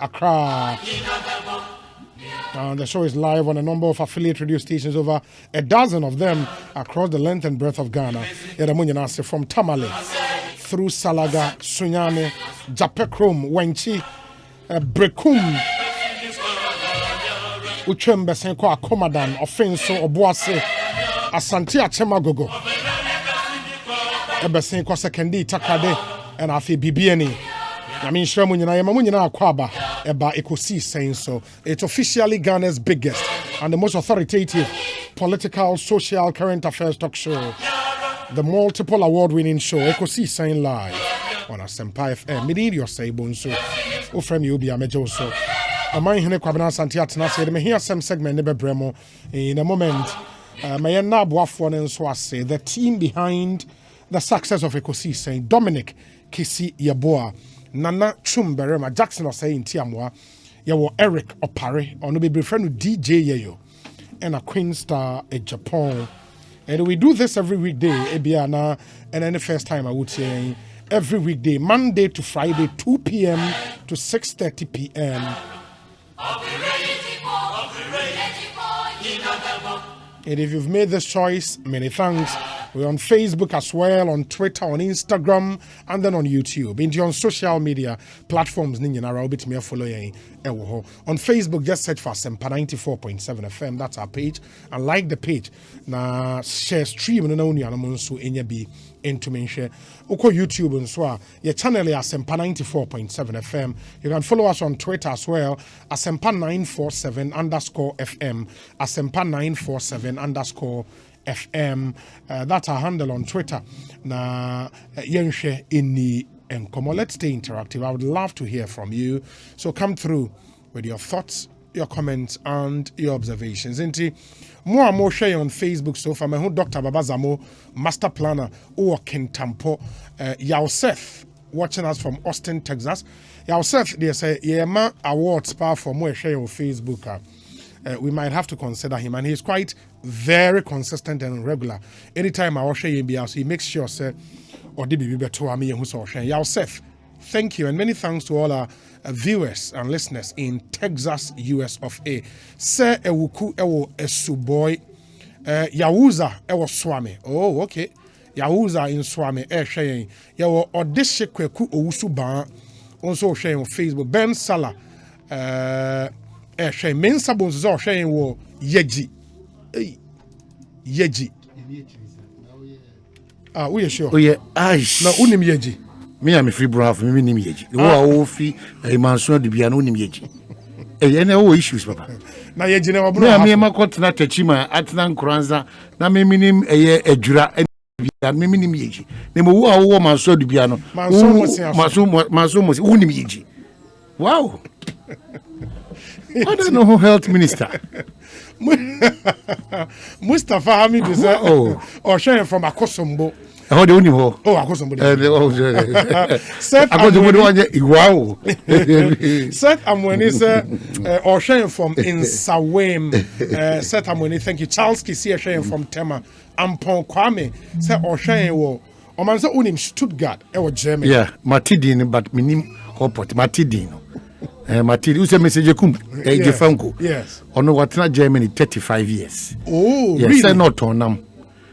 Accra. The show is live on a number of affiliate radio stations, over a dozen of them across the length and breadth of Ghana. From Tamale through Salaga, Sunyane, Japekrom, Wenchi, Brekum, Uchembe Senko Akomadan, Offenso, Obuase, Asante Achemagogo, Ebesenko Sekendi, Takade, and Afi Bibieni. I mean, Shramunyana Kwaba, Eba Ekosiisen. So it's officially Ghana's biggest and the most authoritative political, social, current affairs talk show. The multiple award-winning show, Ekosiisen Live on Asempa FM. Midi your say bonso. Ufrem you be a major so. A man hene kwabena Santiatna said, M'Ahiasem segment nebe bremo. In a moment, Mayena Boafon and Swase, the team behind the success of Ekosiisen, Dominic Kisi Yaboa. Nana Chumberema Jackson or saying Tiamwa, Yawo Eric Opare, or no be friend DJ Yayo, and a Queen Star in Japan. And we do this every weekday, Ebiana, and then the first time I would say every weekday, Monday to Friday, 2 p.m. to 6:30 p.m. And if you've made this choice, many thanks. We're on Facebook as well, on Twitter, on Instagram, and then on YouTube. Into on social media platforms, following. On Facebook, just search for Asempa 94.7 FM. That's our page. And like the page. Na share stream no only anamonso enya bi into mention. Oko YouTube and so your channel is Asempa 94.7 FM. You can follow us on Twitter as well. Asempa 947 _FM. Asempa 947 _FM. That's our handle on Twitter. Na yenshe inni enkomo. Let's stay interactive. I would love to hear from you. So come through with your thoughts, your comments, and your observations. Inti more and more share on Facebook so far. My whole Dr. Babazamo, master planner, or Kentampo, Yaosef, watching us from Austin, Texas. Yaosef, they say, Yema awards power for more share on Facebook. We might have to consider him, and he's quite very consistent and regular. Anytime I watch him, he makes sure, say, or DB better me who's watching. Yaosef, thank you, and many thanks to all our viewers and listeners in Texas, US of A. Sir Ewuku Ewo Esuboy, Yawuza Ewo Swami. Oh, okay. Yawuza in Swami, sharing. Yawo Odeshe Kweku Owusuba, also sharing on Facebook. Ben Salah, sharing. Men Sabons are sharing wo Yeji. Yeji. We are sure. Oh, yeah. No, unim Yeji. Me am free bro for me nim yeji. Wo fi e manso de bia no nim yeji. Ene wo issues papa. Na yeji na bro. Me makot na tachima atna nkranza na me minim eye adwura bia me minim yeji. Ne mo wo manso de bia no. Manso mo wo nim yeji. Wow. I don't know who health minister. Mustafa Hamid is or sharing from Akosombo. How do you know? Oh, I got somebody. Set wow. Set Amweni or sharing from Insawem. Set Amweni, thank you. Charles Kisi sharing from Tema. Ampon Kwame set or sharing wo. Or man so unim Stuttgart, or Germany. Yeah, Matidin, but minim hopot Matidin. Matidi, who's a message kum? Yes. Or no, what's not Germany 35 years. Oh, yes, really? Not on them.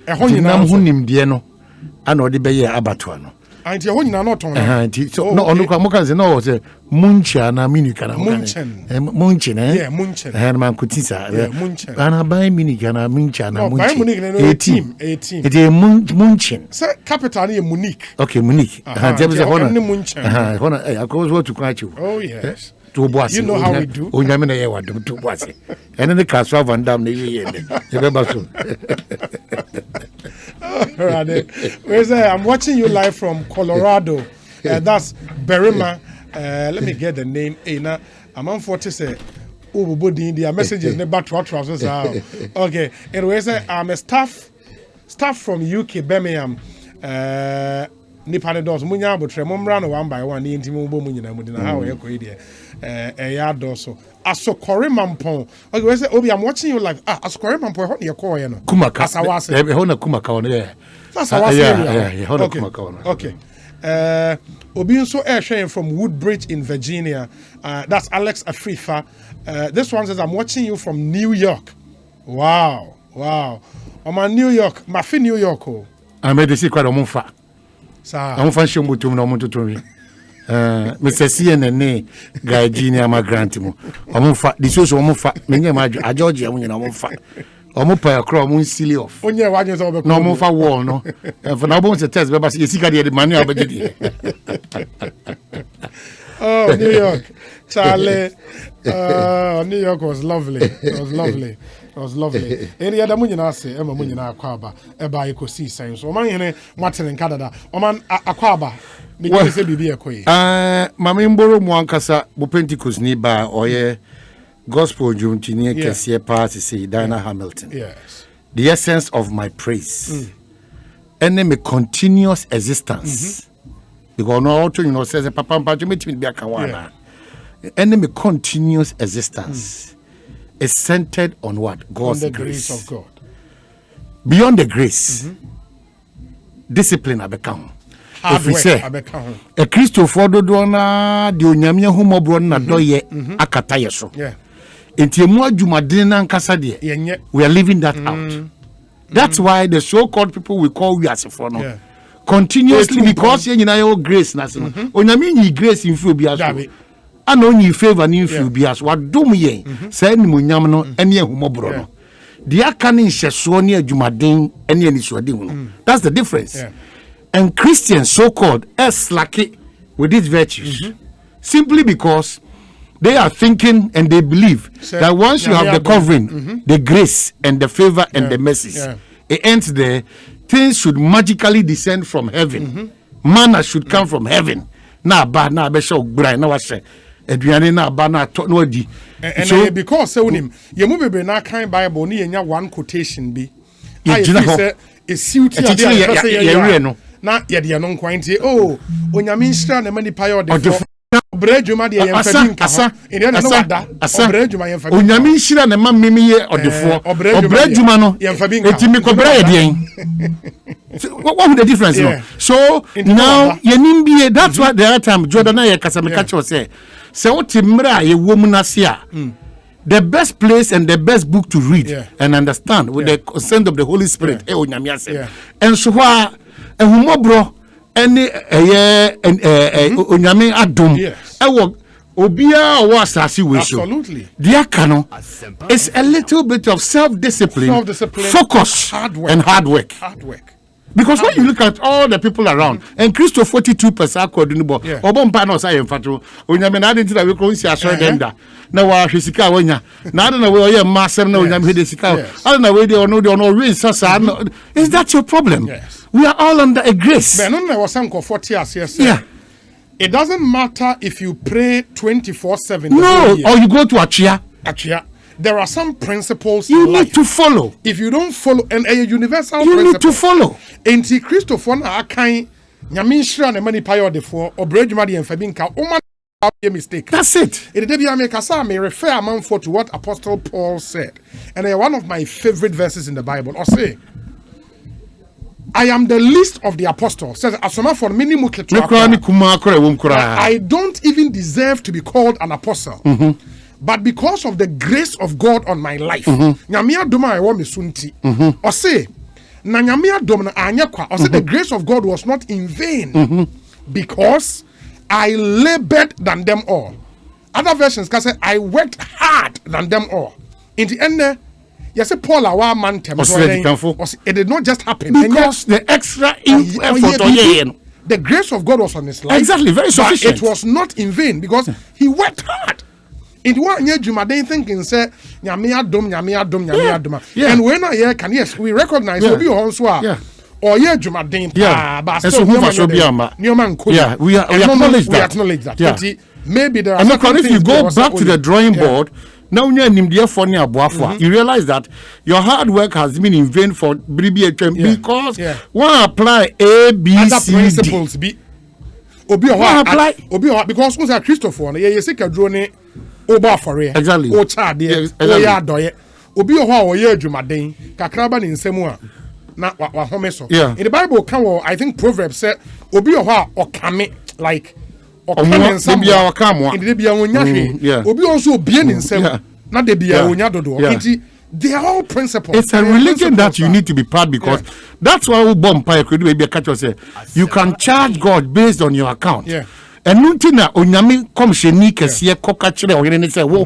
A honey hunim dieno. Ano de beye abatwa anti ho nyina not on so no onu kwa moka no say muncha na minika na munchen yeah munchen man kutisa munchen ana buy minika na mincha na munchen a team it is munchen say capital is Munich. Okay, Munich there was a honor honor I was what to catch you. Oh yes, you know how we do. Onyame na ye wa do to boase and the castle van dam na ye I'm watching you live from Colorado. That's Berima. Let me get the name. I'm on 40 say. Oh, the messages never trousers. Okay. Anyways, I'm a staff from UK Birmingham. Nipane dos munya botre momra no one by one the intimo bo munyina mudina how e ko ide ya doso asokore mampon. Okay, we say Obi, I'm watching you like asokore mampon ho ne ko ye no Kumaka asawase ho na Kumaka on yeah asawase yeah ho na Kumaka on okay Obi nso sharing from Woodbridge in Virginia. That's Alex Afrifa. This one says, I'm watching you from New York. Wow. I'm in New York. Mafi New York. I made the secret of Monfa. I'm from Shumbutum no Montutori. Mr. CNN, Guy Genia, my grantimo. Omonfa, this was Omonfa, many of Georgia, when you know Omonfa. Omopa, a crow, moon silly off. On your wages over no Monfa war, no. And for now, bones a test, but you see, I the money of it. Oh, New York. Charlie. New York was lovely. It was lovely. Any other money I say, Emma Munina Aquaba, Eba Ekosiisen. So, man, Martin in Canada. Oman Aquaba. Because say bibi ekoi. Mama mboro mu ankasa bo Pentecost ni ba oye gospel jumtini kese pa say Diana Hamilton. Yes. The essence of my praise. And me continuous existence. Because no auto says papa mpa jumeti bi aka wana. And me continuous existence is centered on what? God's on the grace of God. Beyond the grace, discipline abekam. If we say a Christopher Dodona, the Onyamia Humobron na doye akatayeso. Yeah. Intiemwa Jumadina and Cassadia. We are leaving that out. That's why the so-called people we call we as a fono. Yeah. Continuously because you know grace national. Onyami grace in Fubias. And only favor in Fubias. What do me? Say Munyamno and ye Humobron. The Akanin Shesonia Jumadin and Yen Iswadin. That's the difference. Yeah. And Christians, so-called, are slacky with these virtues. Simply because they are thinking and they believe that once you have the covering, the grace and the favor and the mercies, it ends there. Things should magically descend from heaven. Manna should come from heaven. Na ba na be show grind na wase. Eduane na ba na to no di. And so because say wonim, ye mu bebe na kan Bible ni yenya one quotation bi. I say a suit ya no. Na yede no nkwantie onyame nhyira na mani payo de fo obredwuma de yemfa bi nka ene na no wada obredwuma yemfa bi onyame nhyira na ma memi ye odefo obredwuma no yemfa bi nka etimi kobra ye de what the difference no so now yenimbi that's why the other time Jordan na ye kasa me catch say what mra ye wo mu na se a the best place and the best book to read and understand with the consent of the Holy Spirit onyame asem and so a humobro any onyame adom ewo obia o asasi we so absolutely diakano is a little bit of self-discipline focus and hard work because when you look at all the people around and Christo 42% according to obompa no say mfato onyame na adenti na we ko nsi asore denda na wa hwesika wonya na na we oye masem na onyame hede sika na we dey ono we sasa is that your problem? We are all under a grace. It doesn't matter if you pray 24/7. No, or you go to Achia. There are some principles you need to follow. If you don't follow, and a universal you principle. need to follow. Enti Christopher na akan nyame nhyira na mani payo defo obredwuma de emfa bi nka o a mistake. That's it. It did be me refer a man for to what Apostle Paul said. And one of my favorite verses in the Bible. Or say, I am the least of the apostles. Says Asoma for many I don't even deserve to be called an apostle. But because of the grace of God on my life, nyamia doma I want me sunti. Or say, na nyamia doma anyakwa. Or say the grace of God was not in vain because I labored than them all. Other versions can say I worked hard than them all. In the end, yes, Paul our man it did not just happen because the extra effort the grace of God was on his life. Exactly, very sufficient. But it was not in vain because he worked hard. It was Jumaden thinking say nyame adom. And when I hear can we recognize obi onso or Jumaden but so we acknowledge that. Maybe there are and if you go back to the drawing board now you realize that your hard work has been in vain for because one apply A, B, other C, principles D. Obi because we are Christopher ye say kadro oba for exactly o cha de o ya doye obi o ye adwumaden kakraba ni nsemu a na wa home so. Yeah. In the Bible can I think Proverbs say obi ohwa okame like okame nsam. In the bia wonya hwe. Obi also obie ne nsam. Na de bia wonya dodo. Nti they are all principles. It's a religion that you need to be part because that's why we bomb pie could be a catch say you can charge God based on your account. Yeah. And nothing na onyame komsheni kese koka kire ohene ne say wo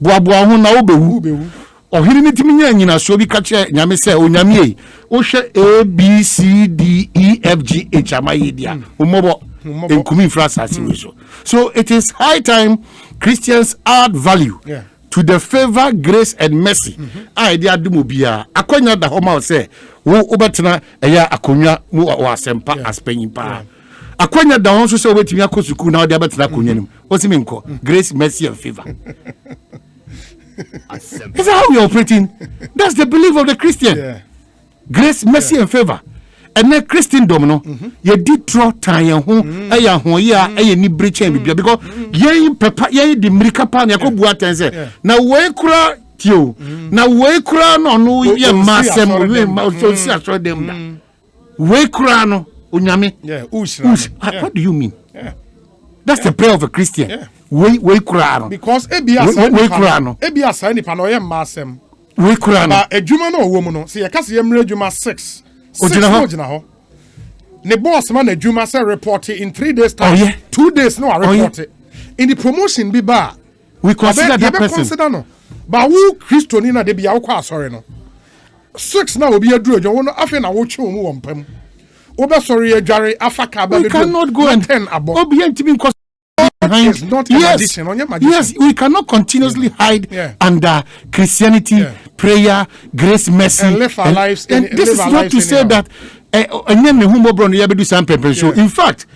boaboa ho na obewu. Ohene ne timi nyina so bi ka kire nyame say onyame yi wo hwe A B C D E F G H amaye dia. Umobo enkumi frasasi we so it is high time Christians add value. Yeah. To the favor, grace, and mercy. I did do mobia. Akonya da homa say, wo obetena eya akonya mu wasempa aspenyin pa. Akonya da hon so say wetimi akosuku na odi abetena akonya nim. What's mean ko? Grace, mercy, and favor. That's how we are operating. That's the belief of the Christian. Yeah. Grace, mercy, and favor. And then Christendom no, ye did draw time ho eya ho ya eya ni brechen bibia because ye papa ye di mirika pa na ko buaten say na we kura tio na we kura no ye masem we ma so si asoro dem da we kura no onyame what do you mean? That's the prayer of a Christian. We kura no because ebia say nipa no ye masem we kura no adwuma no wo mu no se ye kase ye mra adwuma 6 Ojina ne boss man adwuma say report in 3 days time. 2 days no report it. In the promotion be ba we consider that person. Consider no. But who Christian na de bia wo kwa sorry no. 6 na obi aduru adwo no afi na wo twe mu wo mpam. Wo be sorry adware afaka ba be. We cannot go and 10 abo. Obi antimi It's not magician. Yes, we cannot continuously hide under Christianity, prayer, grace, mercy, and live our lives. And this is not to say that. In fact,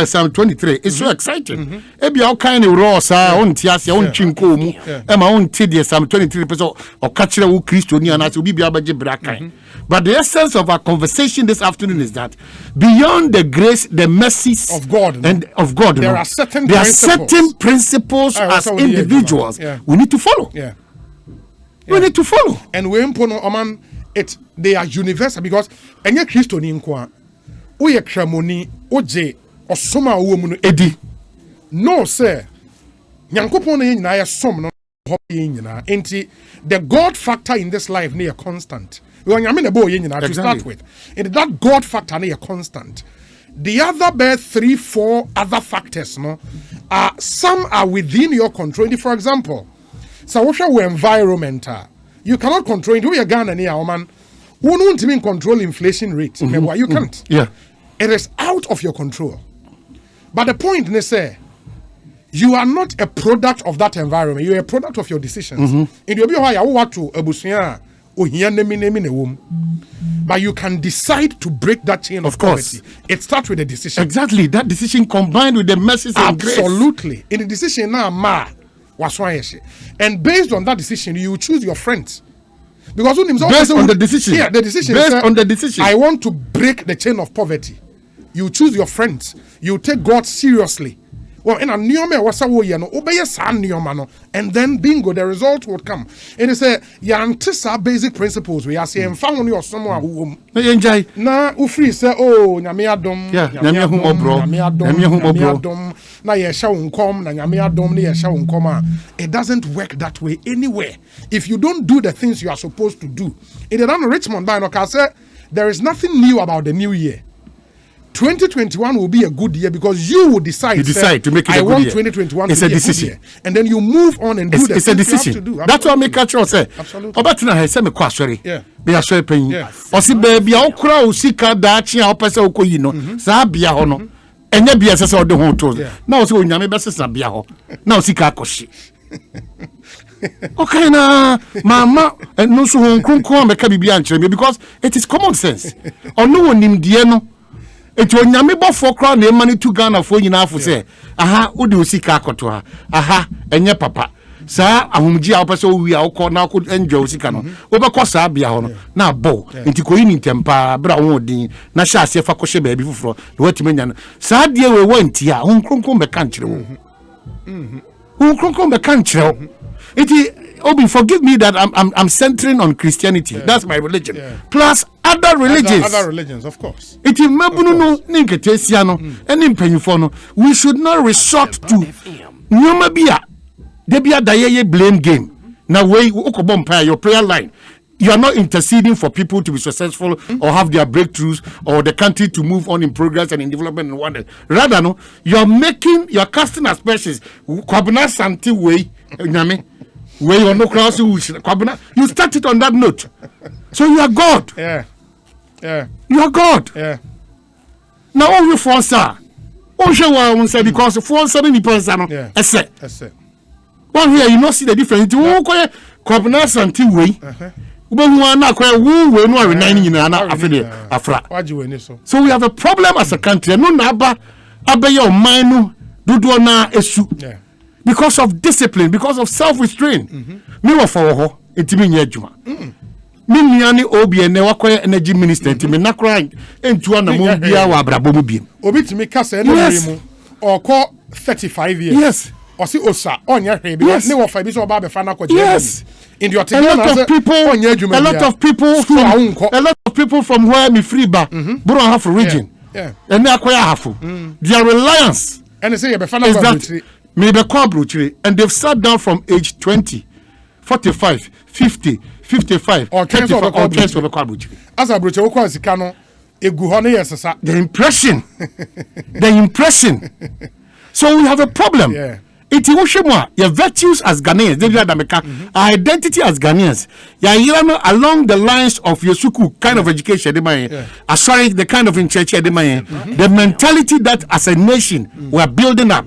Psalm 23 is so exciting. Ebi all kind of raw sa on tiasia on chinko mu e ma on tie Psalm 23 person o ka kire wo Christo ni ana so bi bia baje brakan. But the essence of our conversation this afternoon is that beyond the grace, the mercies of God there are certain principles as individuals we need to follow. We need to follow. And we impono oman they are universal because enye Christo ni nko o ye kramoni oje osoma wo mu no edi no sir nyankopon na nyina ya som no ho nyina enti the God factor in this life na constant we nyame na bo ye nyina to start with and that God factor na constant. The other 3-4 other factors no some are within your control. For example, so what your environment you cannot control it. We are Ghana near man. Who won't even control inflation rate? You can't. Yeah. It is out of your control. But the point is, you are not a product of that environment. You are a product of your decisions. In your but you can decide to break that chain of poverty. It starts with a decision. Exactly. That decision combined with the message and grace. Absolutely. In the decision now, and based on that decision, you choose your friends. Because based on the decision. Yeah, the decision. Based on the decision. I want to break the chain of poverty. You choose your friends. You take God seriously. Well, in a nyome wasawo no obeye sa nyoma no, and then bingo, the result would come. And it's a yantisa basic principles. We are saying found your someone who na ufri say oh nyame adom nyame hu obro na ye sha unkom na nyame adom na ye sha unkom. It doesn't work that way anywhere. If you don't do the things you are supposed to do. In the Richmond by no can say there is nothing new about the new year. 2021 will be a good year because you will decide. You decide to make it a good year. I want 2021 to be a decision. Good year. And then you move on and do the things you have to do. That's what I make sure say. Absolutely. Obatina he say me kwa sorry. Yeah. Be sorry pen. Osi baby a okura osika da chi a opese okoyi no. Sa bia ho no. Enye bia se o de ho to. Na o se onyame be sesa bia ho. Na osika akoshi. Okay na mama no so hon kronkron be ka bibia nkyere me because it is common sense. Ono wonim die no. Eto onyame bofo kra na emani tu Ghana fo nyina afo se aha wo de osika akoto ha aha enye papa sa ahomji a opese wo wi a wo na ko enjoy osika no wo be ko sa bia ho no na bo nti ko yi ntempa bra wo din na sha ase fa ko hye ba bi fufuro na watime nya no sa de we wanti a hon kronkron be kan kire wo hon kronkron be kan kire wo iti Obi, forgive me that I'm centering on Christianity. That's my religion. Plus, other religions. Other religions, of course. It is Mabuno, Ninketesiano, and Impenifono. We should not resort to Nyomabia. Debia Daye blame game. Now, way Okobompa, your prayer line. You are not interceding for people to be successful or have their breakthroughs or the country to move on in progress and in development and wonder. Rather, no, you're casting aspersions. Kwabena Santi way, where you are no cross, you started on that note. So you are God. Yeah. You are God. Yeah. Now all you for sir. Because for certain people, yeah. That's it. One here, you not see the difference. You won't call Kwabena Santi way. So we have a problem as a country. No naba abeyo minu dudu na esu. Because of discipline, because of self-restraint. Me wa for ho etimi nya adwuma. Me nuane obi ene wakoye energy minister etimi nakra entu na mo bia wa abrabo mu biem. Obi timi kasa ene mu oko 35 years. Yes. Osi osa onya hwe bi ne wo fa bi so oba be fa na ko yes. In your a lot of people from where me free ba bro half region and they acquire half their reliance and say be fa na is that me be call bruchiri and they've sat down from age 20 45 50 55 or 35 or 20 of a call bruchiri as a bruchiri ko sika no egu ho na yesesa the impression so we have a problem. It is your virtues as Ghanaians, our identity as Ghanaians. Along the lines of your suku kind of education, sorry, the kind of in church, the mentality that as a nation we are building up,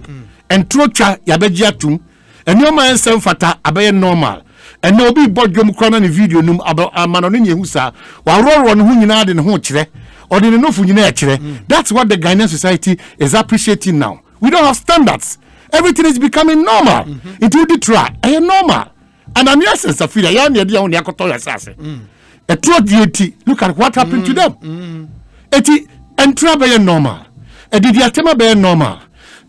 and trocha yabejiatum, and no man sem fata abe normal, and no be bought gum crown and video num about a manonin yehusa, while roll one who you had in honchre, or in no funinatre. That's what the Ghanaian society is appreciating now. We don't have standards. Everything is becoming normal. It will be try. I am normal. And I'm yes, Safira. A true deity. Look at what happened to them. Eti entra be normal. A didiatema be normal.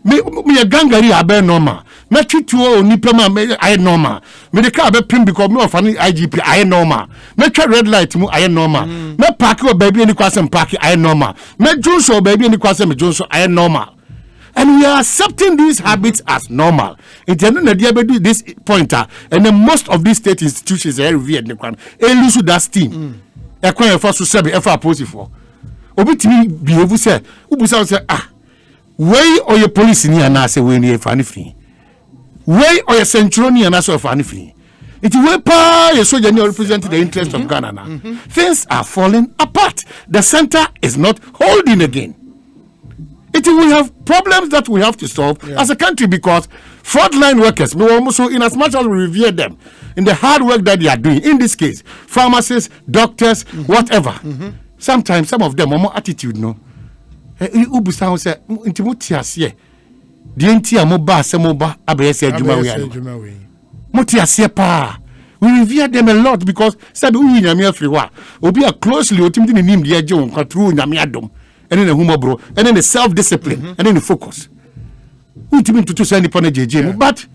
Me a gangari be normal. Me chitu nipa ma I normal. Me the car be pim because me of any IGP I normal. Me try red light mu I normal. Me park or baby any kwasem park I normal. Me Jones or baby any kwasem Jones I normal. And we are accepting these habits as normal. It's this pointer, and then most of these state institutions are revered. They lose that steam. They can't first to serve ever opposed for. Obitimi behave say, ubusa say way or your police in here na say we near funny free. Way or your centurion na so funny free. It will pa your soldier represent the interest of Ghana now. Things are falling apart. The center is not holding again. It will have problems that we have to solve as a country because frontline workers, so in as much as we revere them in the hard work that they are doing, in this case, pharmacists, doctors, whatever, sometimes some of them are more attitude, no. Ubusa say, "Intimutia the entire moba semoba abese jumawe." Motia pa. We revere them a lot because said we nyame afriwa. Obi a closely otimti ni nim dia je won kwatru nyame adom. And then the humor, bro, and then the self-discipline, and then the focus. But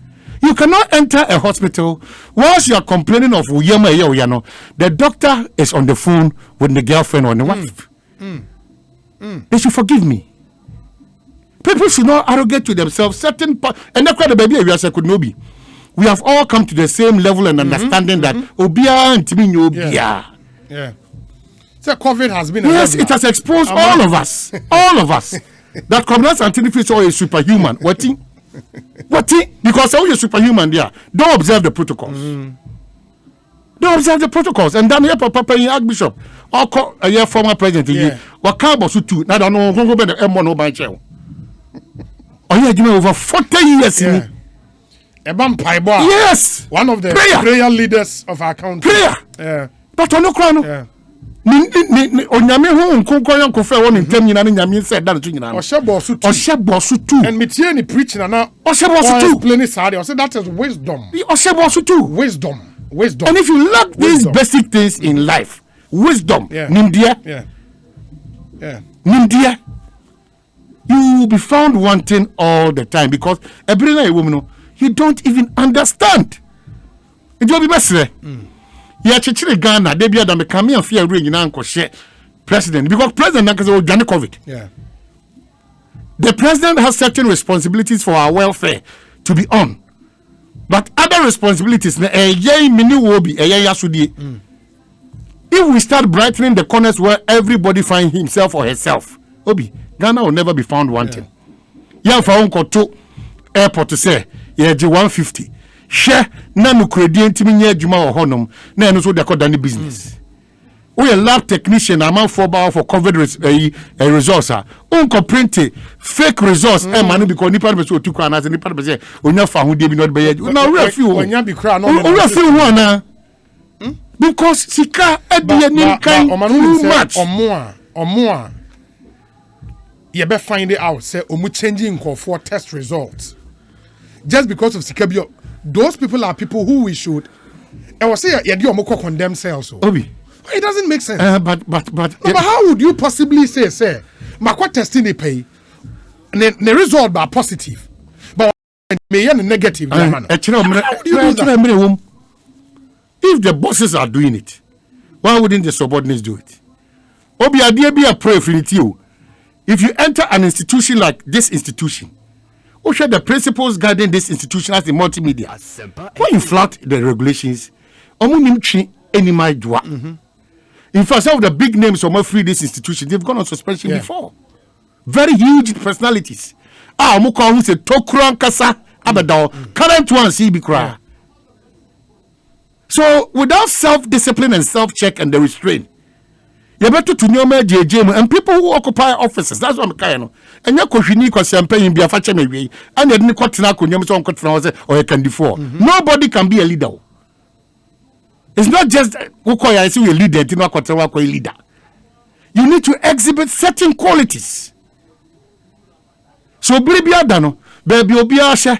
you cannot enter a hospital once you are complaining of the doctor is on the phone with the girlfriend or the wife. They should forgive me. People should not arrogate to themselves certain and that's why the baby could no be. We have all come to the same level and understanding that obia and timinyo obia. Yeah. So COVID has been yes, it has exposed all of us, that Communist anti-defeat is superhuman. What? Because all you're superhuman there, don't observe the protocols. Don't observe the protocols. And then here, Papa Archbishop, or a former president, what carbon two, now don't know who go the M1 over chair. Oh, yeah, you over 40 years. Yes, one of the prayer leaders of our country. Prayer. Yeah. But on no crown. Onyame ho nkonkoyan kofa won ntem nyina ne nyame said that to nyina Oshebosu too and me tie ni preaching na Oshebosu too explain Saturday I said that is wisdom Oshebosu too wisdom and if you lack these basic things in life wisdom nimdia nimdia you will be found wanting all the time because every night woman you don't even understand it will be messy. Yeah, Chichiri Ghana, they be at the Kamian fear ring in Uncle Share. president because president was Johnny COVID. Yeah. The president has certain responsibilities for our welfare to be on, but other responsibilities. If we start brightening the corners where everybody finds himself or herself, Obi, Ghana will never be found wanting. Yeah, for uncle to airport to say, yeah, 150. Share nanu credit me juma or honum, na no so they call any business. We a lab technician amount for COVID resource. Uncle print fake resource manu because ni part so 2 crowns and ni part say onya fa hu dey be not be. Now we feel onya be cry no. We feel one na. Because sika edianim kind too much. Omo you better find it out say omu changing for test results just because of sikabio. Those people are people who we should. I was saying you condemn themselves. Obi, it doesn't make sense. But how would you possibly say my testing they pay the result are positive but may negative? How would you do that? If the bosses are doing it, why wouldn't the subordinates do it? Obi idea be a prayer for you. If you enter an institution like this institution, who share the principles guiding this institution as the multimedia? When you flout the regulations, in fact, some of the big names of free this institution, they've gone on suspension before. Very huge personalities. Muka who say Tokran Kasa Abadao, current one CB cry. So without self-discipline and self-check and the restraint, you better to know JJ and people who occupy offices. That's what I'm saying. And you could campaign be a fact and you didn't cut or you can defer. Nobody can be a leader. It's not just who call you a leader, you know what a leader. You need to exhibit certain qualities. So baby Adano, baby Obiasha.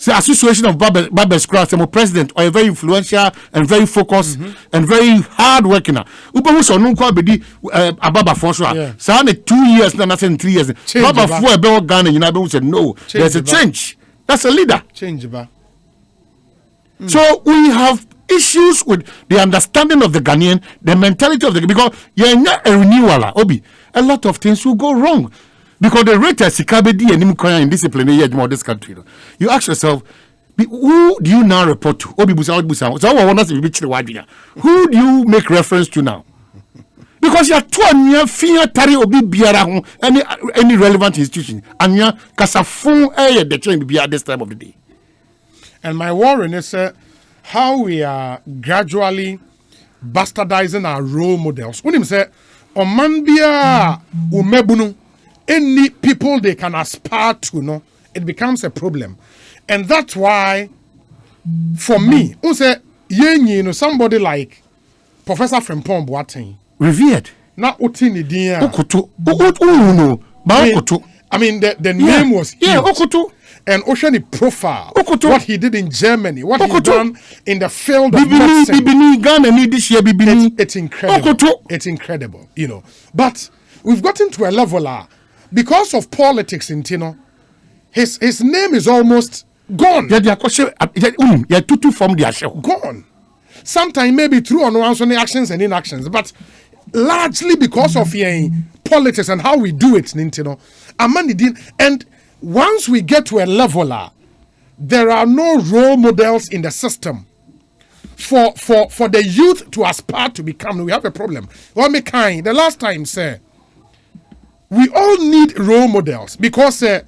The association of Barbers Craft, I'm a president or a very influential and very focused and very hard working. Upa so no kwa bedi ababa forswa. So 2 years na nothing 3 years. Baba for a Ghana, you know, said no. There's a change. That's a leader. Change ba. So we have issues with the understanding of the Ghanaian, the mentality of the because you're not a renewal. Obi, a lot of things will go wrong. Because the rate of sikabedi and imkoya in discipline in this country. You ask yourself, who do you now report to? Who do you make reference to now? Because you are any relevant institution and you are the change be at this time of the day. And my worry is how we are gradually bastardizing our role models. When you say, Omanbia umebunu. Any people they can aspire to, no, it becomes a problem. And that's why, for me, somebody like Professor Frimpong Boateng. Revered. Not Otini Dia. I mean, the name was huge. And Oceanic profile, what he did in Germany, what he done in the field of medicine. It's incredible. It's incredible, you know. But we've gotten to a level because of politics in Tino, his name is almost gone. Gone. Sometimes maybe through on actions and inactions, but largely because of politics and how we do it, Nintino. And once we get to a level, there are no role models in the system for the youth to aspire to become. We have a problem. The last time, sir, we all need role models because and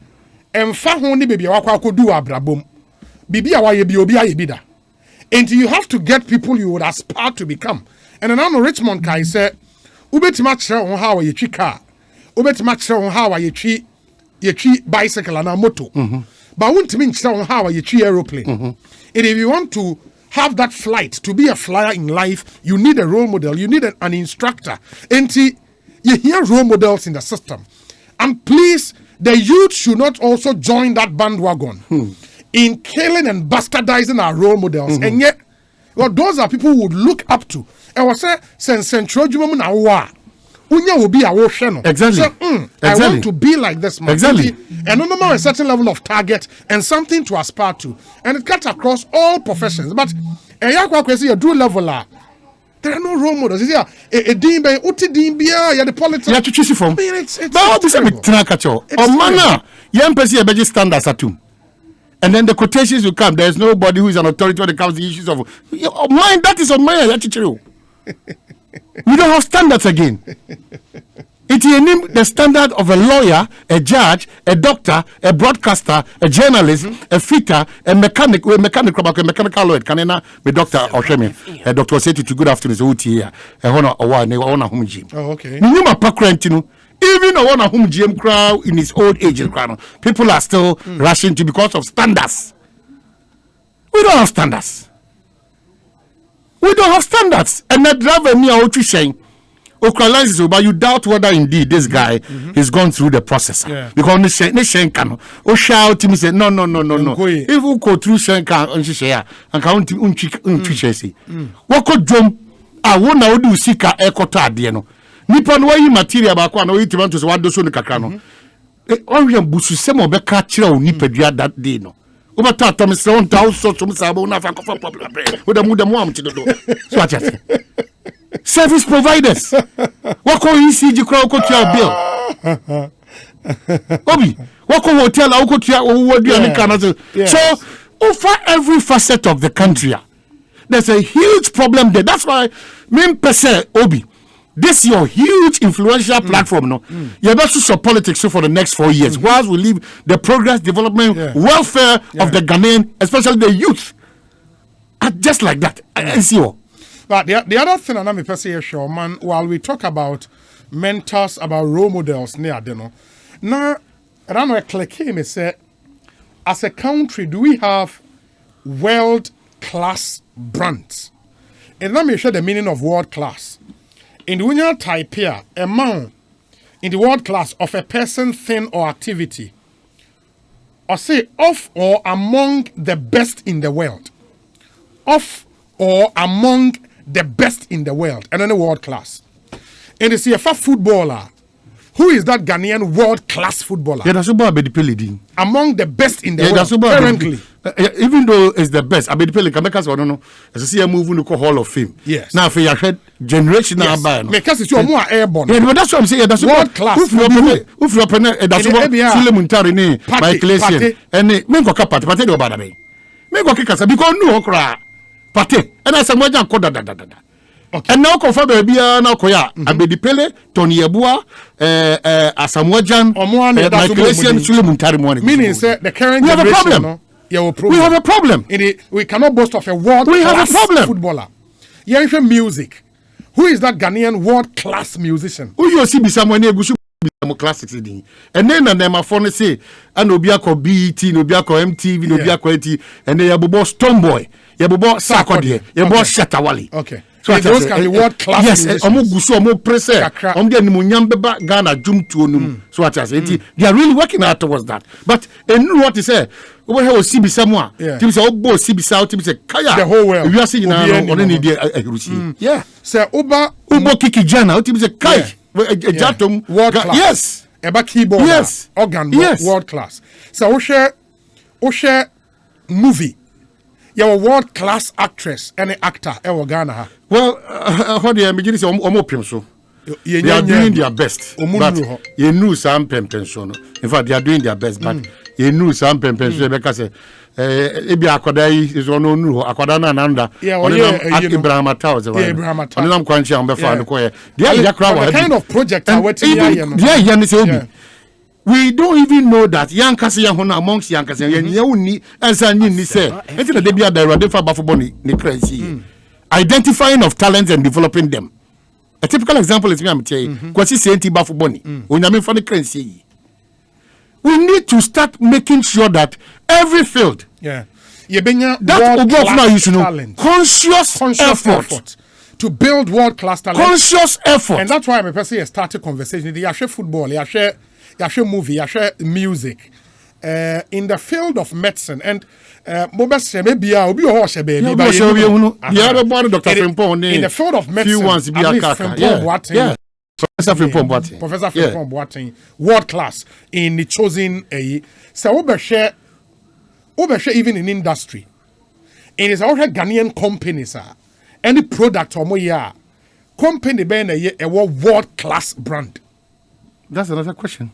you have to get people you would aspire to become. And then on Richmond Kai said, Ubetima how you treat car, Ubetima how you treat bicycle and a moto. But won't mean how you treat aeroplane. And if you want to have that flight, to be a flyer in life, you need a role model, you need an instructor. And you hear role models in the system. And please, the youth should not also join that bandwagon in killing and bastardizing our role models. And yet, well, those are people who would look up to. I was saying, Central Jumum Nawa. Unya will be our channel. Exactly. So, I want to be like this man. Exactly. And no matter a certain level of target and something to aspire to. And it cuts across all professions. But you do level There are no role models. You see, a dean by Uti Dean Bia, the politics. You have to choose it from. It's Young person beji standards at home. And then the quotations will come. There's nobody who is an authority when it comes to the issues of mine. That is on mine. We don't have standards again. It is the standard of a lawyer, a judge, a doctor, a broadcaster, a journalist, a fitter, a mechanical lawyer. Canena, the doctor or Shemi, a doctor said to good afternoon. So here, a honor or one, home gym. Oh, okay. Minima Pakrentino. Even a one whom GM crowd in his old age, people are still rushing to because of standards. We don't have standards. We don't have standards. And that driver me out to saying, okay, but you doubt whether indeed this guy is gone through the process. Yeah. Because the Shenkan, oh, shout to me, say, no. If we go through Shenkan, and she say, and count unchase. What could Jom? I won't know do seek a ekota, diano. Nipa no yi material ba kwa na oyi timanto so wado so ne kakra no onwe busu semo be ka kire o nipa dua that day no o bata atom se on taw so so sabo na fa kofa problem o da mu am chido so acha service providers wako ECG kra ko tia bill obi wako hotel a ko tia o wadu ani kana so over every facet of the country there's a huge problem there. That's why me pese obi this your huge influential platform, no? You're about to support politics for the next 4 years. Whilst we leave the progress, development, welfare of the Ghanaian, especially the youth, just like that. I see you. But the other thing, and I'm sure, man, while we talk about mentors, about role models, now, I don't know, click him and say, as a country, do we have world-class brands? And let me show the meaning of world-class. In the winner type here, amount in the world class of a person, thing, or activity, or say of or among the best in the world, of or among the best in the world, and then the world class. And you see a footballer. Who is that Ghanaian world class footballer? Yeah, that's about Abedipele. Among the best in the world, currently. Even though it's the best, Abedipele can make us or no. As I see a move in the Hall of Fame. Yes. Now, if you had generation now, because it's your more airborne. Yeah, but that's what I'm saying. That's world class. If you open it, that's what Sulemuntari, my Ecclesia, and Mengo Kapati, Pate do Badabe. Mengo Kikasa, because no okra. Pate, and I said, Moja Koda. Okay. And now confirm baby now koya Abedipele Tony Yabua Asamoah my Ecclesia Sulemuntari morning. Meaning say the current we have a problem. No? We have a problem. We cannot boast of a world class footballer. Yeah, music. Who is that Ghanaian world class musician? Who you see be someone egusu be classics in. And then my phone say and obiako BET, obiako MTV, obiako ET and then yabobo Stonebwoy, yabobo Sarkodie, yabobo Shatawale. Okay. So those can be world class. Yes, omo gusu omo press. Omo de nimunyam beba Ghana jum to onum. So what I say, they are really working hard towards that. But and what is say? We have CB somewhere. Team say obo CB South, team say kaya. The whole world. We are seeing now on any day Rusi. Yeah. Say ubo Kiki Jana, team say kai. Jatum world class. Yes. Eba keyboard. Yes. Organ world class. So we share movie. You're a world class actress and actor. Ghana. Well, what the beginning is almost so. They are doing their best. But you know some pension. In fact, they are doing their best. But you know some pension because ebi akwadai is ono nu akwadana nanda. Abraham Atawze. Abraham Atawze. Onam kwanchi ambe fa no koye. The kind of project are waiting here. We don't even know that young Cassia amongst young Cassia, as I need say, until the debut there, they for Bafoboni, the identifying of talents and developing them. A typical example is me, I'm telling you, Kwasi Senti Bafoboni, when I'm in for the currency. We need to start making sure that every field, that now you should know, conscious effort to build world class talent. Conscious effort. And that's why I'm a person started conversation. You share football, you share movie, you share music. In the field of medicine and in the field of medicine, Professor Frimpong Boateng, world class in the chosen so overshare even in industry. It is all Ghanaian companies any product or more company being a world class brand. That's another question.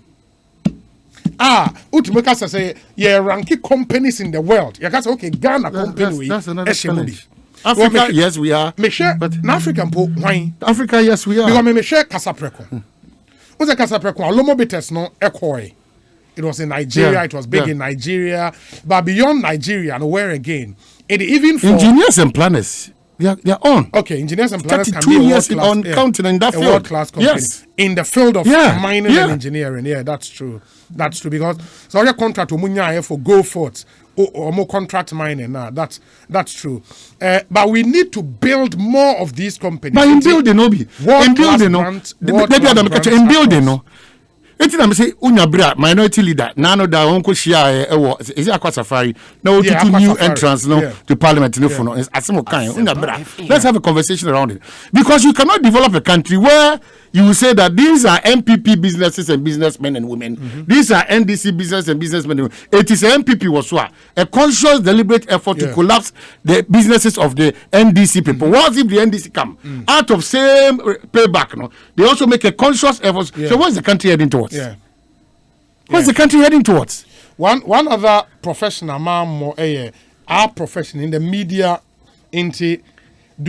Utumeka say ranking companies in the world. You can say okay, Ghana company. That's another challenge. Africa, yes, we are. But in African why? Africa, yes, we are. Because me share Casapreco. What's a Casapreco? Alomo bitters no ekoi. It was in Nigeria. It was big in Nigeria, but beyond Nigeria and where again? It even for engineers and planners. They are on. Okay, engineers and planners can 32 be years on counting in that a field. world-class company in the field of mining and engineering. Yeah, that's true. That's true because so your contract for go forth or more contract mining. That's true. But we need to build more of these companies. But in building, in building, no. It's time say unyabra minority leader nano da wonko shia is it akwa safari now to new entrance to parliament no for no asemo kan unyabra. Let's have a conversation around it because you cannot develop a country where you will say that these are MPP businesses and businessmen and women. These are NDC business and businessmen and women. It is MPP was a conscious, deliberate effort to collapse the businesses of the NDC people. What if the NDC come out of same payback? No, they also make a conscious effort. So what's the country heading towards? What's the country heading towards? One other professional man, our profession in the media, do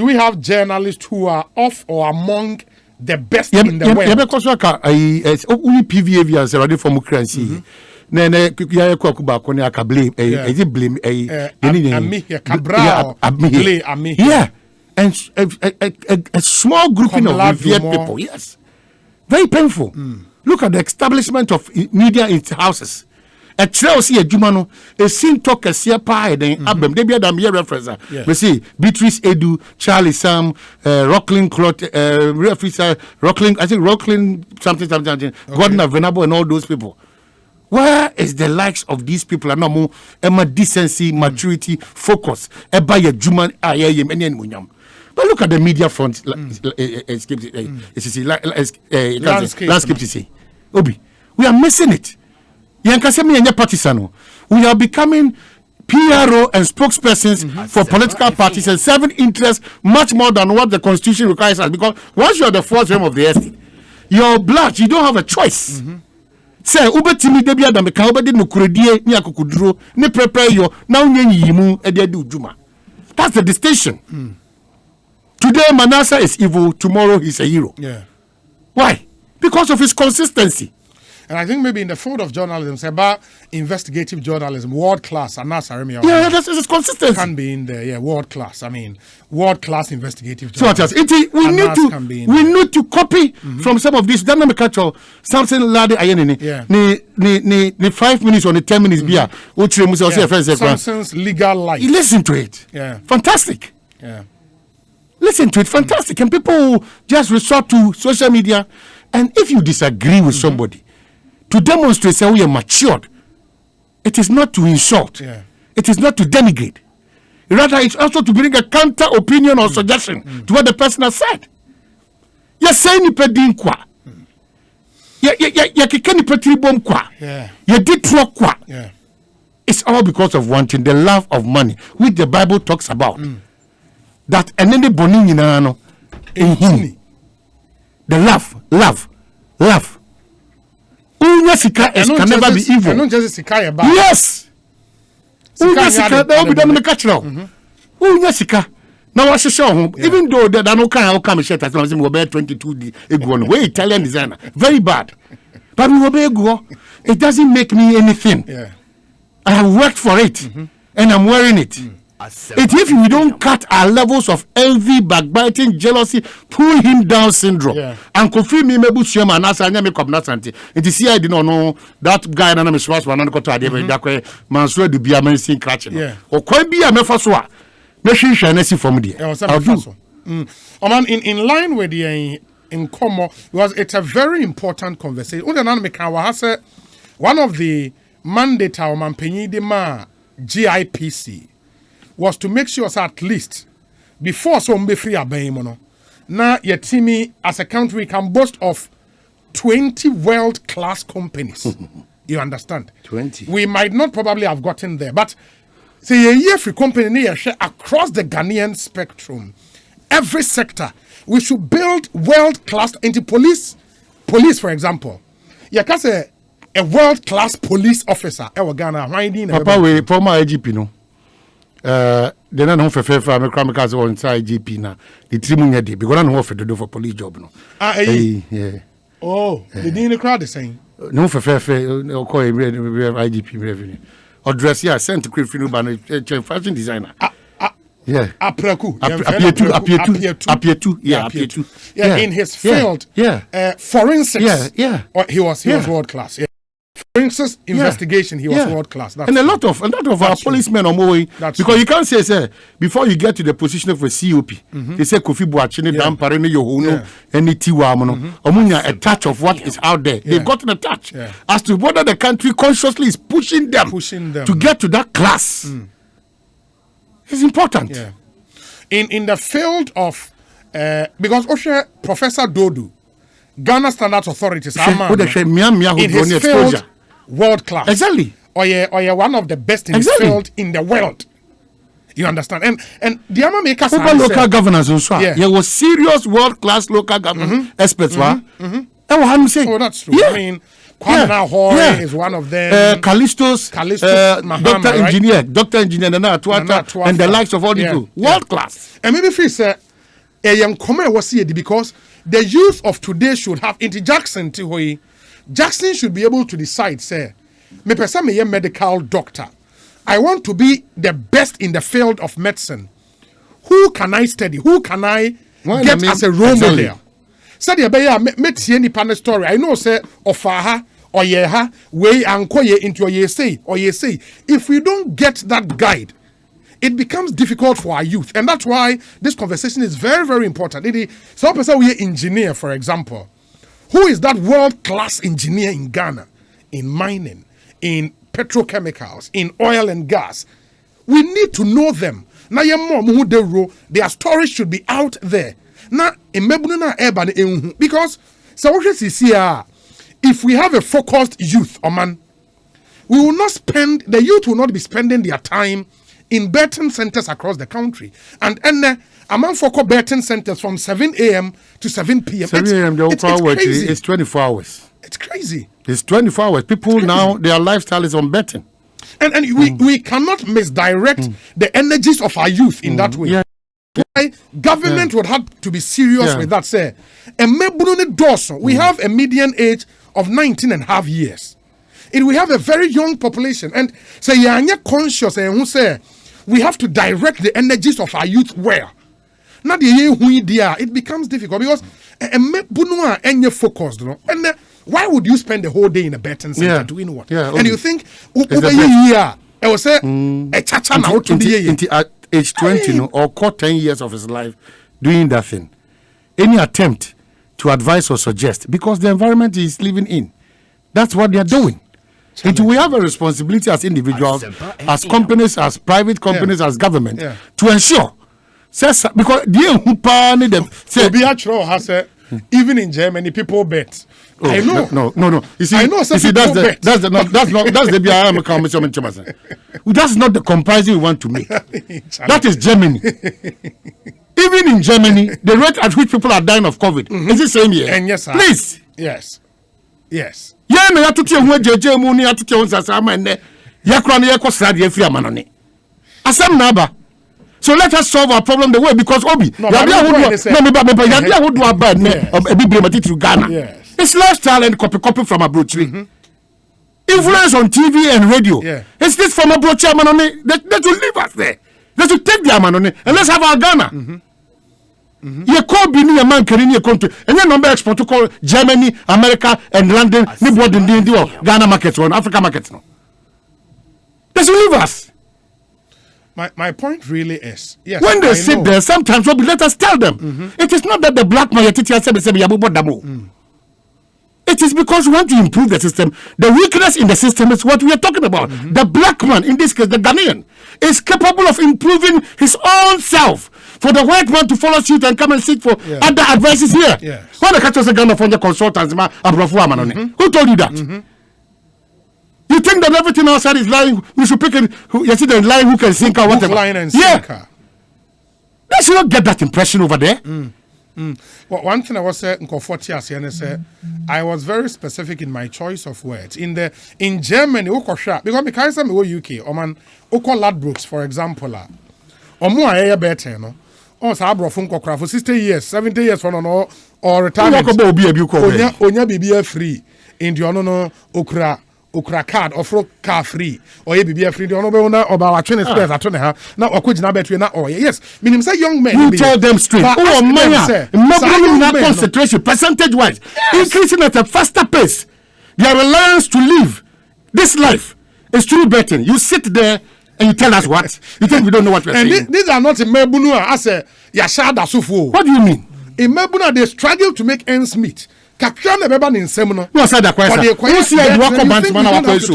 we have journalists who are off or among the best in the world? Because only PVA is already from currency. Nene ya kuba kone akablame blame yeah, and a small grouping of revered people. Yes, very painful. Look at the establishment of media in houses. A Chelsea, a Jumano, a sin talk a sear pie, then Abem, they be a damn reference. We see Beatrice Edu, Charlie Sam, Rockling Clot, Rockling, I think Rockling something, Gordon Venable, and all those people. Where is the likes of these people? Are no more decency, maturity, focus. By a Juman, but look at the media front. Landscape to say, Obi, we are missing it. Yankasemi and Patisano. We are becoming PRO and spokespersons for political parties and serving interests much more than what the Constitution requires us. Because once you are the fourth realm of the earth, you're black. You don't have a choice. Say, Uber Timmy Debia Dameka, Uber did no Kuredie, Nyakukudro, ne prepare yo, now Yimu, Edu Juma. That's the distinction. Today, Manasseh is evil, tomorrow he's a hero. Yeah. Why? Because of his consistency. And I think maybe in the field of journalism, say about investigative journalism, world class, and that's that's his consistency. Can be in there, world class. I mean, world class investigative journalism. So we need to copy from some of this. Don't catch something lad ni 5 minutes or 10 minutes beer. Samson's legal life. Listen to it. Yeah. Fantastic. Yeah. Listen to it. Fantastic. And people just resort to social media. And if you disagree with somebody, to demonstrate that we are matured, it is not to insult. It is not to denigrate. Rather, it's also to bring a counter opinion or suggestion to what the person has said. You're saying you paid in kwa. You can't put tribom kwa. You did kwa. It's all because of one thing, the love of money, which the Bible talks about. That and then the boning in him. The love. Unyasika can never be evil. Yes. Unyasika, that will be done in the cultural. Unyasika. Now, I show even though that I don't kind of come shirt as long as we were 22 way Italian designer. Very bad. But we will go. It doesn't make me anything. I have worked for it and I'm wearing it. If we don't cut our levels of envy, backbiting, jealousy, pull him down syndrome, and confirm me, maybe shame and answer, and make up nothing. It is here I did not know that guy and I'm a swat one and got to that way, Mansur the be amazing catching. Or quite be a mefaswa. Machine shall see from there. In line with the in common, it's a very important conversation. One of the mandate of Mampenyi GIPC was to make sure that at least before some be free abayimono now your team as a country can boast of 20 world-class companies. You understand? 20. We might not probably have gotten there, but say a year free company near across the Ghanaian spectrum. every sector. We should build world-class into police, for example. You can say a world-class police officer. Papa, we former IGP no. They don't know for me crime because on IGP na. The trimunya day because I don't know for to do for police job no. Yeah. Oh, they didn't crowd the same. No for fair call IGP revenue. Or dress here sent to create fashion designer. Yeah. Appear to. Yeah, in his field. Forensics. Yeah. He was world class. Yeah. Forensics investigation, he was world class. And a lot of our policemen are moving because you can't say before you get to the position of a COP, they say Kofi Boachene dam parene yohono any tiwa mono. Omunya a touch of what is out there. They've gotten a touch as to whether the country consciously is pushing them to get to that class. It's important. Yeah. In the field of because Osha Professor Dodu, Ghana Standards Authorities, in his field, world class. Exactly. Or you're one of the best in his field in the world. You understand? And the Ama make us local governance also. Yeah. There was serious world class local governance experts. Oh, that's true. I mean, Kwame Hall is one of them. Callistos, Mahama, Dr. Engineer, and the likes of all the people. World class. And maybe if he said, a young comment was here because the youth of today should have into Jackson should be able to decide, say, me person me a medical doctor. I want to be the best in the field of medicine. Who can I study? Who can I get as a role model? Said me tie ni pan story. I know say ofaha or yeha way anko ye into ye say or ye say. If we don't get that guide, it becomes difficult for our youth, and that's why this conversation is very, very important. Some person we engineer, for example, who is that world-class engineer in Ghana, in mining, in petrochemicals, in oil and gas? We need to know them. Now, their stories should be out there. Now, because if we have a focused youth, the youth will not be spending their time in betting centers across the country. And among focal betting centers from 7 a.m. to 7 p.m. 7 a.m. It's 24 hours. It's crazy. It's 24 hours. People now, their lifestyle is on betting. And we cannot misdirect the energies of our youth in that way. Why government would have to be serious with that. Say, we have a median age of 19 and a half years. We have a very young population. And say, you're conscious and who say, we have to direct the energies of our youth well. Not the it becomes difficult because focused. And why would you spend the whole day in a betting center doing what? And you think I will say a chacha now to at age 20 or core 10 years of his life doing that thing. Any attempt to advise or suggest because the environment is living in. That's what they are doing. We have a responsibility as individuals, as companies, as private companies, as government, to ensure. Because even in Germany, people bet. I know. No. You see, I know. That's the That's not the comparison we want to make. That is Germany. Even in Germany, the rate at which people are dying of COVID is the same year. And yes, sir. Please. Yes. Yeah, me atuti ehun jeje mu ni atuti ehun sasama enne. Yakra na yeko srade afiri amanone. Asem na aba. So let us solve our problem the way because Obi. Yadia would do about ne Ghana. It's lifestyle and copy from abroad. Influence on TV and radio. It's this from abroad amanone. That will leave us there. Let's take the amanone and let's have our Ghana. You call be a man carrying your country, and your number export to call Germany, America, and London, Ghana markets or Africa markets. No, let's leave us. My point really is when they sit there, sometimes let us tell them it is not that the black man said it is because we want to improve the system. The weakness in the system is what we are talking about. The black man, in this case, the Ghanaian, is capable of improving his own self. For the white man to follow suit and come and seek for other advices here. When the catches a Ghana from the consultants, who told you that? You think that everything outside is lying? We should pick it. You see the line who can sink or whatever. Line and sinker. They should not get that impression over there. Well, one thing I was saying, I was very specific in my choice of words. In Germany, because because I'm UK, man, Ladbrokes, for example, better, no. Oh, Sabro Funko for 60 years, 70 years for no or retirement. Onya BBA free. In the no okra card or car free or BBA free. The ono or our training spares at now. Now, or could not bet na yes. Meaning say young men. You tell them straight. Oh, man, not concentration percentage wise, increasing at a faster pace. Their reliance to live this life is true betting. You sit there. And you tell us what? You think we don't know what we're saying? And these are not in Mebunu as a Yashada Sufu. What do you mean? In Mebuna, they struggle to make ends meet. Kakran Ebeban in Semino. No, I said that question. You see, I walk about to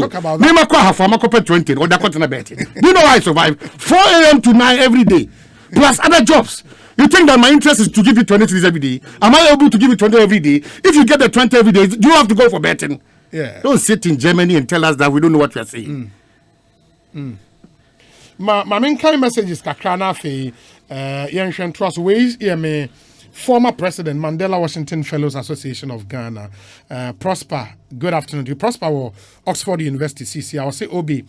talk about that. Name a for my copper 20 or the continent betting. Do you know how I survive? 4 a.m. to 9 every day, plus other jobs. You think that my interest is to give you 20 cities every day? Am I able to give you 20 every day? If you get the 20 every day, you have to go for betting. Yeah. Don't sit in Germany and tell us that we don't know what we're saying. My main kind message is Kakrana Fe, Yanshan Trust Ways, me former President Mandela Washington Fellows Association of Ghana, Prosper. Good afternoon to you. Prosper or Oxford University CC. I will say, Obi,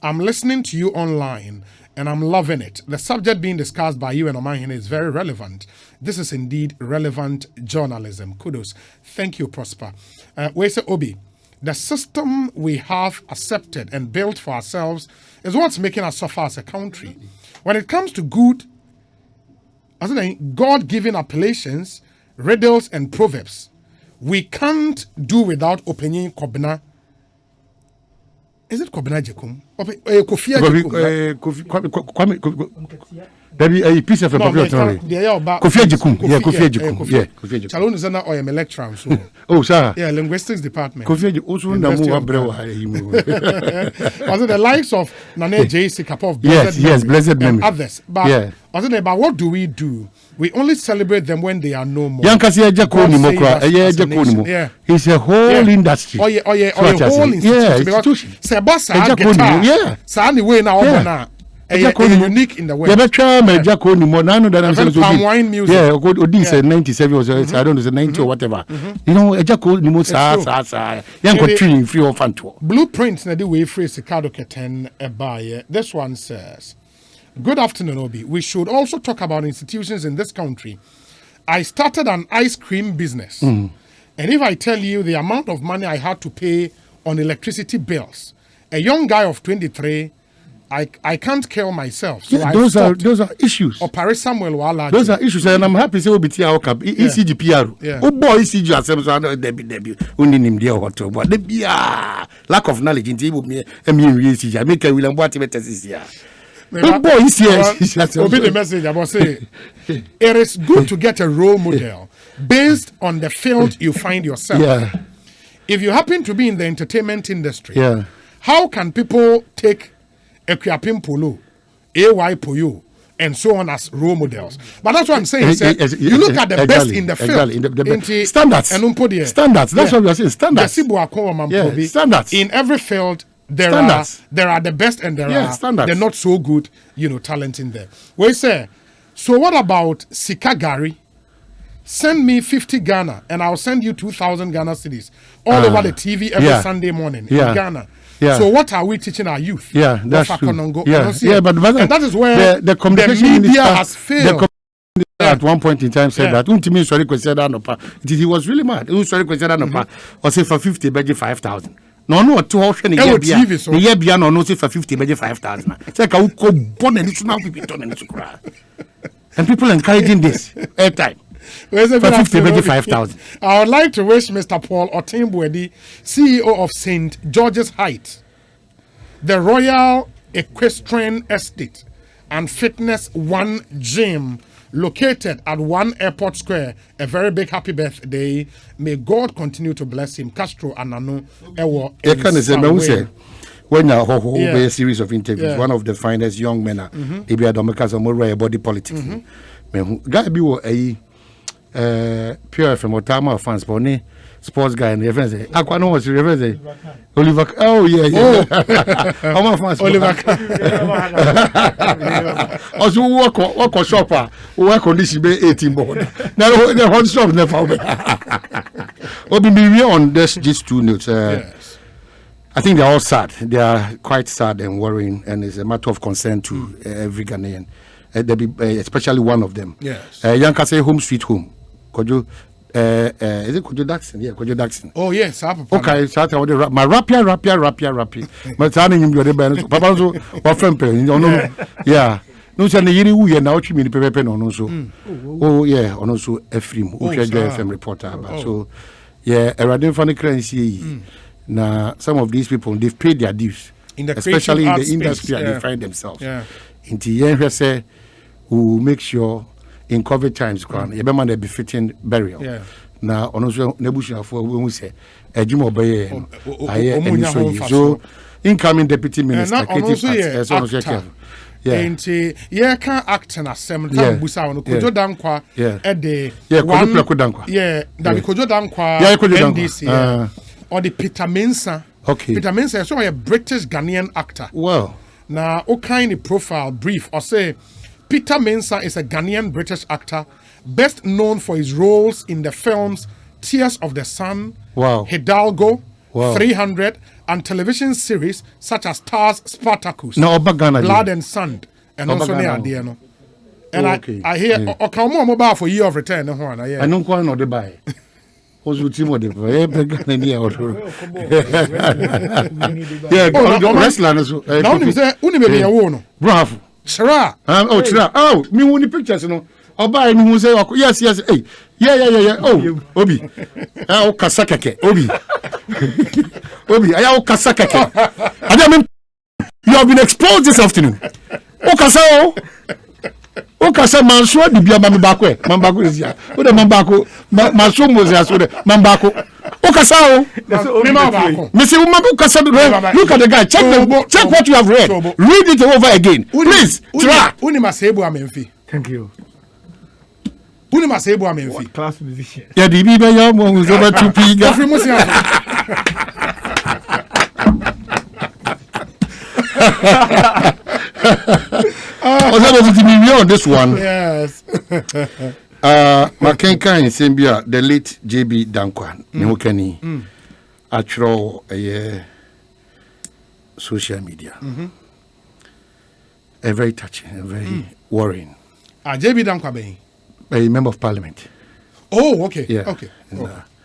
I'm listening to you online and I'm loving it. The subject being discussed by you and Omahin is very relevant. This is indeed relevant journalism. Kudos. Thank you, Prosper. We say, Obi, the system we have accepted and built for ourselves is what's making us suffer as a country. When it comes to good, God-given appellations, riddles, and proverbs, we can't do without opinion Kobna. Is it Kobna Jekum? Kofi Jekum. There be a piece of a popular theory. Kofi Jekum. Yeah, Kofi Jekum. Yeah, Kofi Jekum. Chalon is an or a lecturer. Oh, sir. Yeah, linguistics department. Kofi Jekum. Also, the likes of Nane J.C. Kapov. Yes, blessed memory. Others. But but what do? We only celebrate them when they are no more. He's a whole industry. Oh, yeah, whole institution. Yeah. Unique in the way. Palm wine music. Yeah, Odin said 97 was I don't know, 90 or whatever. You know, Blueprints na the way phrase Ricardo Keten buy. This one says, good afternoon, Obi. We should also talk about institutions in this country. I started an ice cream business. And if I tell you the amount of money I had to pay on electricity bills, a young guy of 23, I can't kill myself. So those are issues. Or Paris Samuel Wala. Those are issues, and I'm happy to say ECG PR. Oh boy, ECG assembly debut. Only name dear hotel, but the lack of knowledge in table me. I mean, ECG. I make a William what this year. Oh boy, ECG. Open the message. I was saying, it is good to get a role model based on the field you find yourself. Yeah. If you happen to be in the entertainment industry, how can people take Ekriapim Polo, AY Poyo, and so on as role models? But that's what I'm saying. You look at the best in the field. Standards. Standards. That's what we are saying. Standards. Standards. In every field, there are the best and there are the not so good, talent in there. We say, so what about Sikagari? Send me 50 Ghana and I'll send you 2,000 Ghana cedis all over the TV every Sunday morning in Ghana. Yeah. So what are we teaching our youth? Yeah, that's true. But and that is where the communication media has failed. At one point in time said that he was really mad. Or say for 50 budget 5,000. No, 200 a year. The year beyond no say for 50 budget 5,000. It's like a born and people encouraging this airtime. For 50 maybe 5,000. I would like to wish Mr. Paul Otimbwedi, CEO of St. George's Heights, the Royal Equestrian Estate and Fitness One Gym located at One Airport Square, a very big happy birthday. May God continue to bless him. Castro Anano Ewo. When a whole series of interviews, one of the finest young men, Ibia Domikas or body politics. Guy be a pure from Otama fans, Bonnie, sports guy and the friend say Aquano was the friend say Oliver. Oh yeah. How much fast Oliver? Also work shopper work on this be 18 board. Now the hot shop never. Obi me on these two notes. Yes. I think they're all sad. They are quite sad and worrying, and it's a matter of concern to every Ghanaian. Especially one of them. Yes. Yanka say home sweet home. Kojo, is it Kojo Daxon? Yeah, Kojo Daxon. Oh yes, okay. So my rapia. My turning him your band. Papa so what friend pay? Yeah. No say yiri wu ye na ochi mi ni pepe no so. Oh yeah, ono so Efrim. Uchejo FM reporter about. So yeah, Eradin Funny currency. Now some of these people they've paid their dues. Especially in the industry and they find themselves. Yeah. In the end, say we will make sure in COVID times, you be befitting burial. Yeah. Now, on also nebushing for when we say a Jimo Baye, so incoming deputy minister, yeah, can't act in a seminar. Busa on Kojo Dankwa, Kojo Dankwa, NDC, or the Peter Mensah. Okay. Peter Mensah is a British Ghanaian actor. Well. Now, what kind of profile brief or say Peter Mensah is a Ghanaian British actor, best known for his roles in the films Tears of the Sun, Hidalgo, 300, and television series such as Stars Spartacus, Blood and Sand, and also near Diano. And I hear Okamo mobile for year of return. I don't quite know the buy. Yeah, wrestler. Now you say, "Unibe ya wono." Bravo. Chira. Oh, Chira. Oh, me woni pictures no. Oba ni hu say, yes. Hey, yeah. Oh, Obi. Ah, o kasakeke. Obi. Aya o kasakeke. Adam, you have been exposed this afternoon. O kasao. Okasa manso di bia mambako is ya. O de mambako manso mozia so de mambako. Okasa o. Me say okasa look at the guy. Check what you have read. Read it over again. Please. Try. Uni masebu amenfi. Thank you. Uni masebu amenfi. Class musician. Yeah, the biba ya mo over 2p. Kofi Musia. On this one. Yes. Makenka in Sambia, the late JB Dankwa, Nimokeni, actual social media. A very touching, a very worrying. JB Dankwa being a member of parliament. Oh, okay. Yeah. Okay.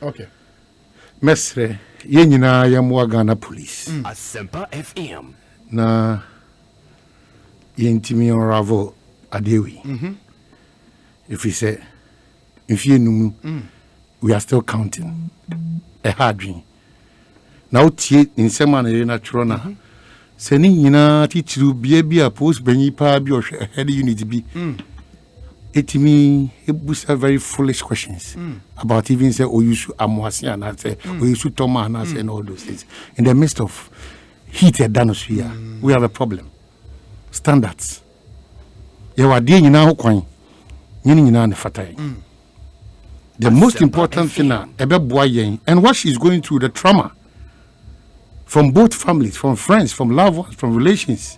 Okay. Mesre, Yenina Yamwa Ghana police. Asempa FM. Na Yentimi Ravo Adewi. If we say, if you know, we are still counting. A hard dream. Now, in some manner, natural. Sending Yina to be a post Benny Pabi or head unit be. It me, it was a very foolish questions about even say, oh, you should Amwasi and I say, oh, you should Toma and I say, and all those things. In the midst of heated atmosphere, we have a problem. Standards. You are doing now, coin. The most important thing now, and what she's going through, the trauma from both families, from friends, from loved ones, from relations,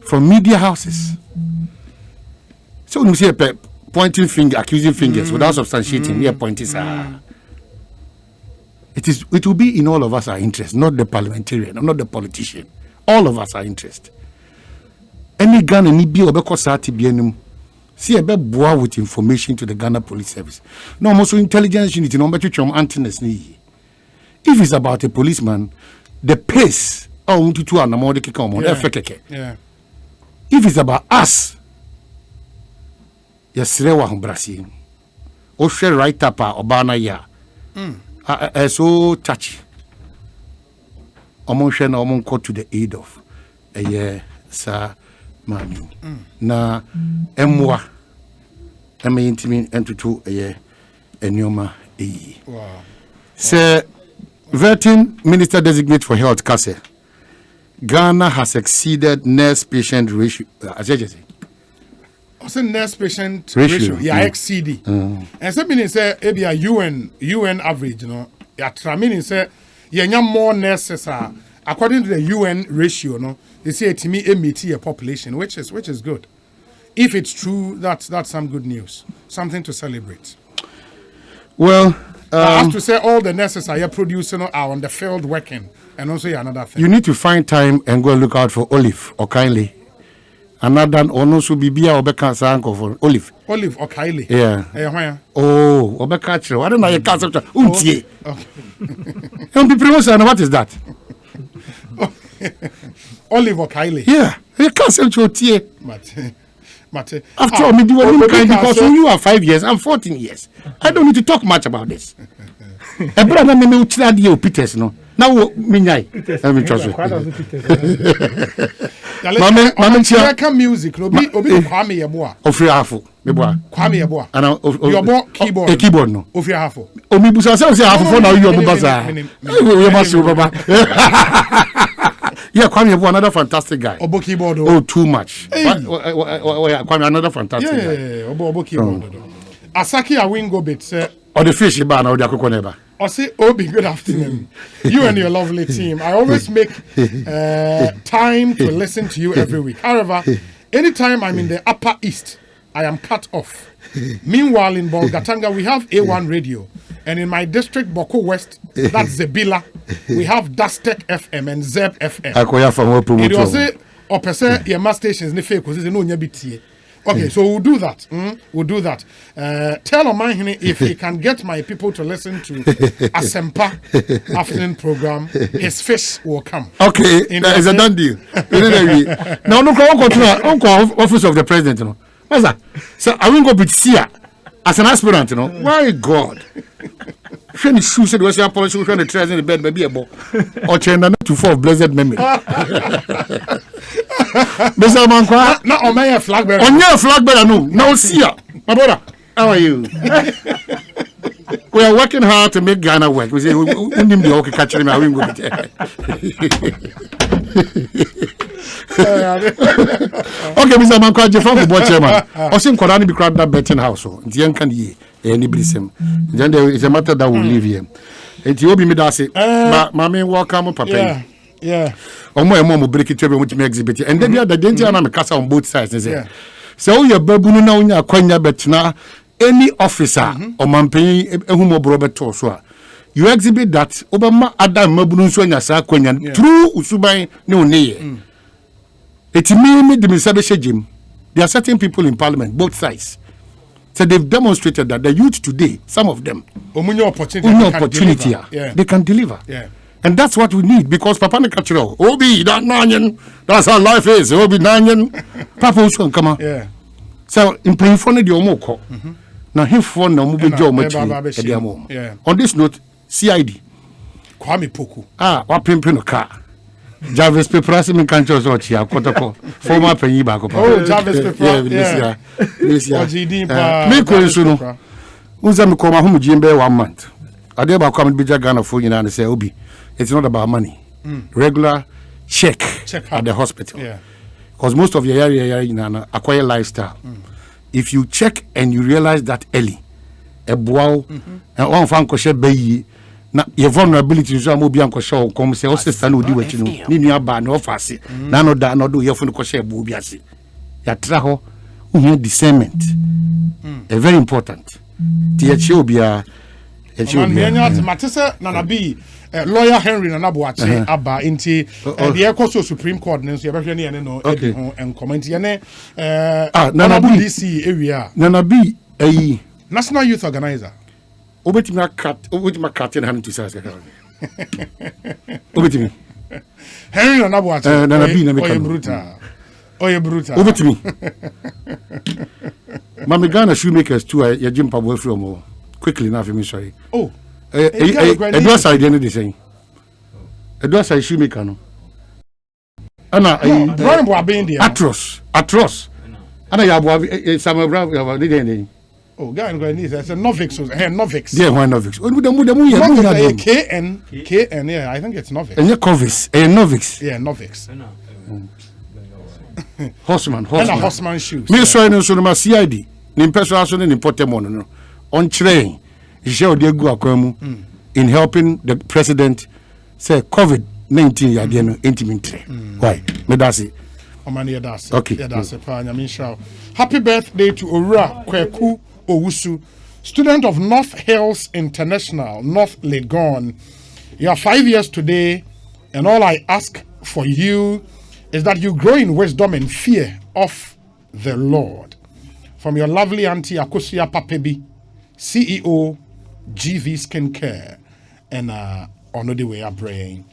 from media houses. So when you say pointing finger, accusing fingers without substantiating, yeah, pointing. It will be in all of us our interest, not the parliamentarian, not the politician. All of us are interested. Any Ghana ni bi obeko saati bienum. See a boa with information to the Ghana Police Service. No also intelligence unit no betwem antennas ni. If it's about a policeman, the pace to an amount yeah. If it's about us, yesrewa humbrasi. O share right up obana ya. So touchy. Omon share na omon call to the aid of a year, sir. Mami. Na emwa eme intimi entutu enyoma eyi. Wow. Sir, vetting Minister Designate for Health Kase, Ghana has exceeded nurse-patient ratio. Also nurse-patient ratio. Yeah, XCD. And something say maybe a UN average, you know. meaning say yenya more nurses according to the UN ratio no they say to me meet a population which is good. If it's true, that's some good news, something to celebrate. Well, I have to say all the nurses are producing are on the field working, and also another thing. You need to find time and go look out for Olive or Kylie. Another also be or cancer uncle for Olive or Kylie. Yeah. Oh, or catch you. I don't know your cancer. Untie. What is that? Olive or Kylie. Yeah. You can't sell your tea. Mate. After all, me do a because you are 5 years, I'm 14 years. I don't need to talk much about this. A brother me uchadi Peters no. Now me nyai. Let me trust you. American music obi Kwame Yeboah. Ofri hafu me boa. Kwame Yeboah. Ana your keyboard. A keyboard no. Ofri hafu. Omi busa say hafu for now you obubaza. You must baba. Yeah, Kwame Yeboah, another fantastic guy. Obo keyboard. Oh, too much. Kwame, another fantastic guy. Yeah, Obo keyboard. Asaki Awingo bit say. Or the fish bar now, the akoko neba. I say, Obi, good afternoon. You and your lovely team. I always make time to listen to you every week. However, anytime I'm in the Upper East, I am cut off. Meanwhile, in Bolgatanga, we have A1 radio. And in my district, Boko West, that's Zebila, we have Dastec FM and Zeb FM. It was a opposite your stations, ne fake, because no nyabiti. Okay, so we'll do that. We'll do that. Tell Omahini if he can get my people to listen to Asempa afternoon program, his fish will come. Okay, it's a done deal. Now, no, go to office of the president. No, what's that? So I will go with Sia as an aspirant. No, why God? When the shoe said, "Was your policy when the treasure in the bed, maybe a ball or chain to four blessed memory." Mr. Mankwa, not on my flag bearer. On your flag bearer, no. Now, see ya, my brother. How are you? We are working hard to make Ghana work. We say, we need the okay catch him. I will go with Okay, Mr. Mankwa, Jeff, I'm the chairman. I think Korani be crowded that betting house. The young can ye, any brism. Then there is a matter that will leave here. And you will be me that say, Mammy, welcome, Papa. Yeah. Mom will break it which may exhibit. And then the other danger and I'm a casa on both sides. So your babu now in your coina betna any officer or mampay whom Robert Toswa. You exhibit that Obama Adam Mabunuswanya Saquanian through Usubai no near. It's me the Mr. Jim. There are certain people in parliament, both sides. So they've demonstrated that the youth today, some of them, opportunity, they can deliver. Yeah. And that's what we need because Papa Nakachiro, Obi, that Nanyan, that's how life is. Obi Nanyan, Papa Uswan, come on. Yeah. So, in paying for the Omoko, now him for no movie Joe much. On this note, CID. Kwame Poku. What pimping a car. Jarvis Peprasi in Cantos or Chia, Kotako, former Penny Baco. Oh, Jarvis Peprasi. Yeah. This year. Make way soon. Uzam Koma Hum Jimbe 1 month. I dare about coming to Ghana for you and say, Obi. It's not about money. Regular check at the hospital. Yeah. Because most of your area in an acquired lifestyle. If you check and you realize that early, a bow and one fan kosher bay, your vulnerability is more beyond kosher, come say, oh, sister, no do what you know. Need your ban or fussy. None of that, no do your phone kosher boobiasi. Yatraho, discernment. Very important. Tiachobia. Matisa Nanabi. Lawyer Henry Nanabuache Abba into the Ecoso Supreme Court, and so no and comment Yane Nanabu DC area. Nanabi a National Youth Organizer. Over to my cat in hand to say, over to me. Henry Nanabuache Nanabi Bruta. Over to me. Mamigana shoemakers too, a Jim Pablo from quickly enough, I'm sorry. Oh. Edward side any the same. Edward side shoemaker no. Ana Atros. Ana ya bo Samuel Brown ya dey dey. Oh, guy go need it's a novice. Novice. Yeah, one novice. KN, yeah, I think it's novice. And novice, a novice. Yeah, novice. Horseman shoes. Me so no so no CID. Ni person aso ni importe mo no. On train. Isheo de gu akwamu in helping the president say COVID-19 yade no entimintre. Why? Me that's it. Omani that's okay. That's it. Happy birthday to Ora Kweku Owusu, student of North Hills International, North Legon. You are 5 years today, and all I ask for you is that you grow in wisdom and fear of the Lord. From your lovely auntie Akosia Papebi, CEO GV Skincare, and on the way I'm praying.